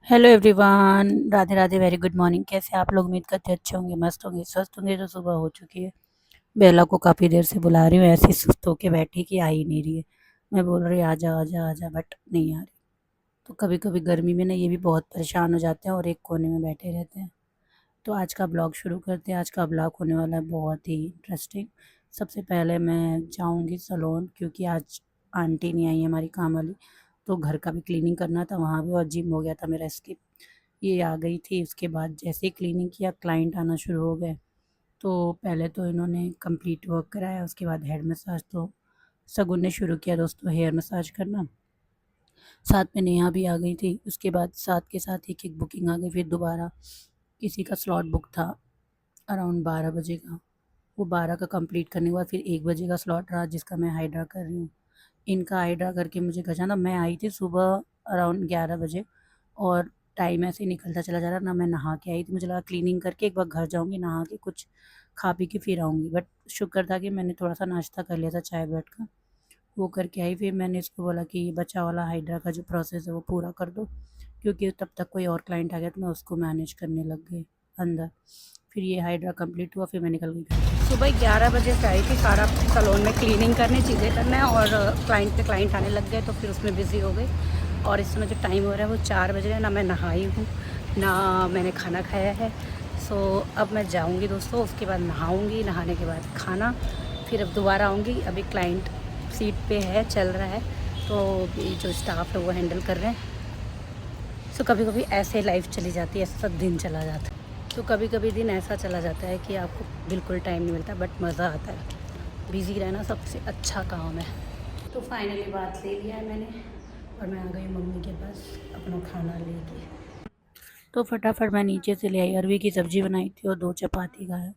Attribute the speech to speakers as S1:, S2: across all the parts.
S1: Hello everyone, Radhe Radhe, very good morning. कैसे आप लोग? उम्मीद करते अच्छे होंगे, मस्त होंगे, स्वस्थ होंगे। तो सुबह हो चुकी है। बेला को काफ़ी देर से बुला रही हूँ, ऐसी सुस्त होके बैठी कि आ ही नहीं रही है। मैं बोल रही आजा आजा आजा, बट नहीं आ रही। तो कभी कभी गर्मी में ना ये भी बहुत परेशान हो जाते हैं और एक कोने में बैठे रहते हैं। तो आज का ब्लॉग शुरू करते हैं। आज का ब्लॉग होने वाला है बहुत ही इंटरेस्टिंग। सबसे पहले मैं जाऊंगी सलोन, क्योंकि आज आंटी नहीं आई है हमारी काम वाली। तो घर का भी क्लीनिंग करना था वहाँ भी, और जिम हो गया था मेरा स्किप। ये आ गई थी, उसके बाद जैसे ही क्लीनिंग किया क्लाइंट आना शुरू हो गए। तो पहले तो इन्होंने कंप्लीट वर्क कराया, उसके बाद हेड मसाज। तो सगुन ने शुरू किया दोस्तों हेयर मसाज करना। साथ में नेहा भी आ गई थी। उसके बाद साथ के साथ एक एक बुकिंग आ गई। फिर दोबारा किसी का स्लॉट बुक था अराउंड 12 बजे का। वो 12 का कंप्लीट करने के बाद फिर 1 बजे का स्लॉट रहा, जिसका मैं हाइड्रा कर रही हूँ। इनका हाइड्रा करके मुझे घर जाना। मैं आई थी सुबह अराउंड 11 बजे, और टाइम ऐसे ही निकलता चला जा रहा। ना मैं नहा के आई थी, मुझे लगा क्लीनिंग करके एक बार घर जाऊँगी, नहा के कुछ खा पी के फिर आऊँगी। बट शुक्र था कि मैंने थोड़ा सा नाश्ता कर लिया था चाय ब्रेड का। वो करके आई। फिर मैंने इसको बोला कि ये बचा वाला हाइड्रा का जो प्रोसेस है वो पूरा कर दो, क्योंकि तब तक कोई और क्लाइंट आ गया तो मैं उसको मैनेज करने लग गई अंदर। फिर ये हाइड्रा कंप्लीट हुआ, फिर मैं निकल गई। सुबह 11 बजे से आई थी, सारा सलोन में क्लीनिंग करने, चीज़ें करना है, और क्लाइंट पे क्लाइंट आने लग गए तो फिर उसमें बिज़ी हो गई। और इस समय जो टाइम हो रहा है वो 4 बज रहे हैं। ना मैं नहाई हूँ, ना मैंने खाना खाया है। सो अब मैं जाऊँगी दोस्तों, उसके बाद नहाऊँगी, नहाने के बाद खाना, फिर अब दोबारा आऊँगी। अभी क्लाइंट सीट पे है, चल रहा है, तो ये जो स्टाफ है वो हैंडल कर रहे हैं। सो कभी कभी ऐसे लाइफ चली जाती है, ऐसा दिन चला जाता है। तो कभी कभी दिन ऐसा चला जाता है कि आपको बिल्कुल टाइम नहीं मिलता, बट मज़ा आता है। बिज़ी रहना सबसे अच्छा काम है। तो फाइनली बात ले लिया है मैंने, और मैं आ गई मम्मी के पास अपना खाना लेके। तो फटाफट मैं नीचे से ले आई। अरवी की सब्ज़ी बनाई थी और 2 चपाती खाया।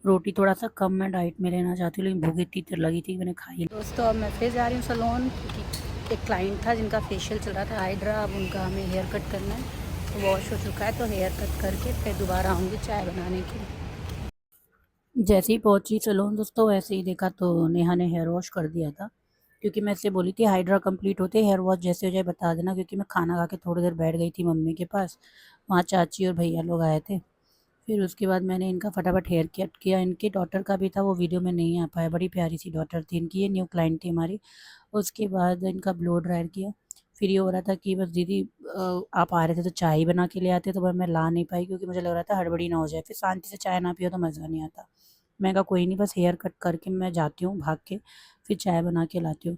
S1: रोटी थोड़ा सा कम मैं डाइट में लेना चाहती हूँ, लेकिन भूख इतनी तो लगी थी, मैंने खाई। दोस्तों अब मैं फिर जा रही हूँ सलोन, क्योंकि एक क्लाइंट था जिनका फेशियल चल रहा था हाइड्रा। अब उनका हमें हेयर कट करना है, तो वॉश हो चुका है, तो हेयर कट करके फिर दोबारा आऊँगी चाय बनाने के लिए। जैसे ही पहुंची सैलून दोस्तों, वैसे ही देखा तो नेहा ने हेयर वॉश कर दिया था। क्योंकि मैं इससे बोली थी हाइड्रा कंप्लीट होते हेयर वॉश जैसे हो जाए बता देना, क्योंकि मैं खाना खा के थोड़ी देर बैठ गई थी मम्मी के पास। वहाँ चाची और भैया लोग आए थे। फिर उसके बाद मैंने इनका फटाफट हेयर कट किया। इनकी डॉटर का भी था, वो वीडियो में नहीं आ पाया। बड़ी प्यारी सी डॉटर थी इनकी, ये न्यू क्लाइंट थी हमारी। उसके बाद इनका ब्लो ड्रायर किया। फिर ये हो रहा था कि बस दीदी आप आ रहे थे तो चाय ही बना के ले आते, तो मैं ला नहीं पाई, क्योंकि मुझे लग रहा था हड़बड़ी ना हो जाए। फिर शांति से चाय ना पियो तो मज़ा नहीं आता। मैं कहा कोई नहीं, बस हेयर कट करके मैं जाती हूँ भाग के, फिर चाय बना के लाती हूँ।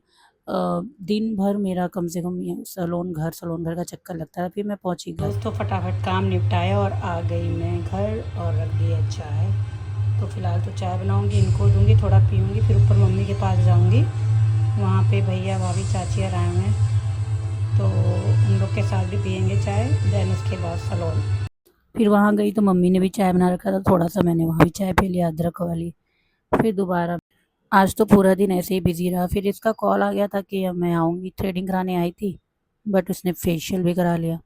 S1: दिन भर मेरा कम से कम ये सलोन घर का चक्कर लगता है। फिर मैं पहुँची घर। दोस्तों फटाफट काम निपटाया और आ गई मैं घर, और रख दिया चाय। तो फ़िलहाल तो चाय बनाऊँगी, इनको दूँगी, थोड़ा पीऊँगी, फिर ऊपर मम्मी के पास जाऊँगी। वहाँ पे भैया भाभी चाची और आए हुए हैं, तो उन लोग के साथ भी पियेंगे चाय। देन उसके बाद सलोन। फिर वहाँ गई तो मम्मी ने भी चाय बना रखा था, थोड़ा सा मैंने वहाँ भी चाय पी लिया अदरक वाली। फिर दोबारा आज तो पूरा दिन ऐसे ही बिजी रहा। फिर इसका कॉल आ गया था कि अब मैं आऊँगी, थ्रेडिंग कराने आई थी, बट उसने फेशियल भी करा लिया।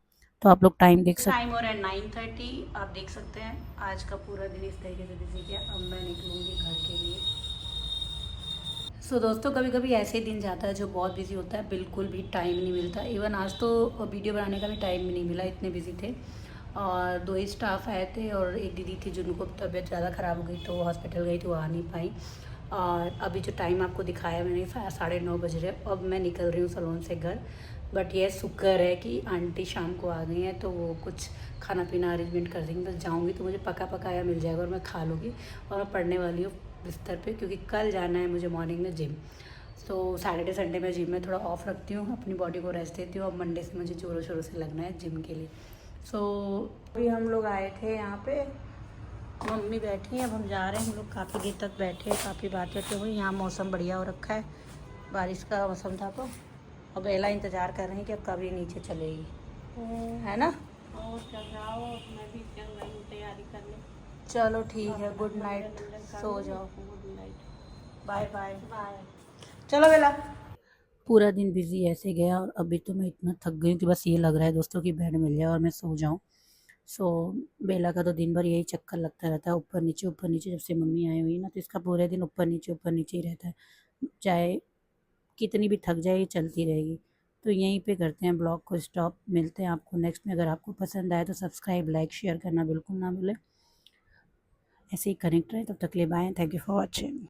S1: तो आप लोग टाइम देख सकते, टाइम हो रहा है 9:30, आप देख सकते हैं। आज का पूरा दिन इस तरीके से बिजी गया। अब मैं निकलूँगी घर के लिए। दोस्तों कभी कभी ऐसे दिन जाता है जो बहुत बिजी होता है, बिल्कुल भी टाइम नहीं मिलता। इवन आज तो वीडियो बनाने का भी टाइम नहीं मिला, इतने बिजी थे। और 2 ही स्टाफ आए थे, और एक दीदी थी जिनको तबीयत ज़्यादा ख़राब हो गई, तो वो हॉस्पिटल गई, तो वो आ नहीं पाई। और अभी जो टाइम आपको दिखाया मैंने, 9:30 बज रहे, अब मैं निकल रही हूँ सलोन से घर। बट ये शुक्र है कि आंटी शाम को आ गई हैं, तो वो कुछ खाना पीना अरेंजमेंट कर देंगे। बस जाऊँगी तो मुझे पका पकाया मिल जाएगा और मैं खा लूँगी। और मैं पढ़ने वाली हूँ बिस्तर पे, क्योंकि कल जाना है मुझे मॉर्निंग में जिम। तो सैटरडे संडे में जिम में थोड़ा ऑफ रखती हूँ, अपनी बॉडी को रेस्ट देती हूँ। अब मंडे से मुझे ज़ोरों शोरों से लगना है जिम के लिए। अभी हम लोग आए थे यहाँ पे, मम्मी बैठी हैं, अब हम जा रहे हैं। हम लोग काफ़ी देर तक बैठे, काफ़ी बातें हुई। यहाँ मौसम बढ़िया हो रखा है, बारिश का मौसम था। तो अब एला इंतज़ार कर रहे हैं कि अब कभी नीचे चलेगी, है ना। और चल जाओ, मैं भी चल रही हूँ तैयारी करने। चलो ठीक है, गुड नाइट, सो जाओ। Good night, bye bye bye. चलो बेला। पूरा दिन बिजी ऐसे गया, और अभी तो मैं इतना थक गई हूँ कि बस ये लग रहा है दोस्तों की बेड मिल जाए और मैं सो जाऊँ। सो बेला का तो दिन भर यही चक्कर लगता रहता है, ऊपर नीचे। जब से मम्मी आई हुई ना, तो इसका पूरे दिन ऊपर नीचे ही रहता है। चाहे कितनी भी थक जाए, ये चलती रहेगी। तो यहीं पे करते हैं ब्लॉग को स्टॉप। मिलते हैं आपको नेक्स्ट में। अगर आपको पसंद आए तो सब्सक्राइब, लाइक, शेयर करना बिल्कुल ना भूलें। ऐसे ही कनेक्ट रहे, तब तक के लिए bye. Thank you for watching.